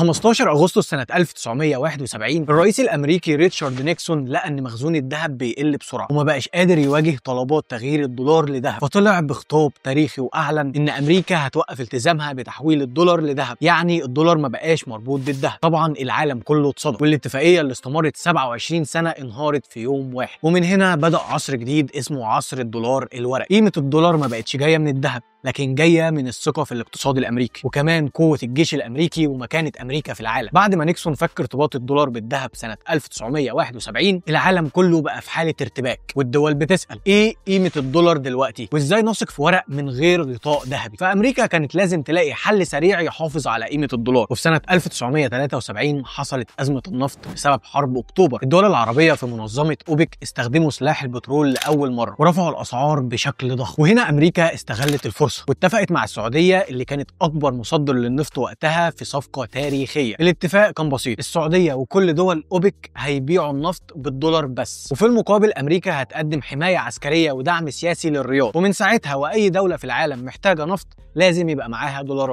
15 أغسطس سنة 1971 الرئيس الأمريكي ريتشارد نيكسون لقى إن مخزون الذهب بيقل بسرعة وما بقاش قادر يواجه طلبات تغيير الدولار لذهب، فطلع بخطاب تاريخي وأعلن إن أمريكا هتوقف التزامها بتحويل الدولار لذهب، يعني الدولار ما بقاش مربوط بالذهب. طبعا العالم كله اتصدم، والاتفاقية اللي استمرت 27 سنة انهارت في يوم واحد، ومن هنا بدأ عصر جديد اسمه عصر الدولار الورقي. قيمة الدولار ما بقتش جاية من الذهب، لكن جايه من الثقه في الاقتصاد الامريكي، وكمان قوه الجيش الامريكي ومكانه امريكا في العالم. بعد ما نيكسون فك ارتباط الدولار بالذهب سنه 1971 العالم كله بقى في حاله ارتباك، والدول بتسال ايه قيمه الدولار دلوقتي وازاي نثق في ورق من غير غطاء ذهبي. فامريكا كانت لازم تلاقي حل سريع يحافظ على قيمه الدولار، وفي سنه 1973 حصلت ازمه النفط بسبب حرب اكتوبر. الدول العربيه في منظمه اوبك استخدموا سلاح البترول لاول مره ورفعوا الاسعار بشكل ضخم، وهنا امريكا استغلت الفرصه واتفقت مع السعودية اللي كانت أكبر مصدر للنفط وقتها في صفقة تاريخية. الاتفاق كان بسيط، السعودية وكل دول أوبك هيبيعوا النفط بالدولار بس، وفي المقابل أمريكا هتقدم حماية عسكرية ودعم سياسي للرياض. ومن ساعتها وأي دولة في العالم محتاجة نفط لازم يبقى معاها دولارات.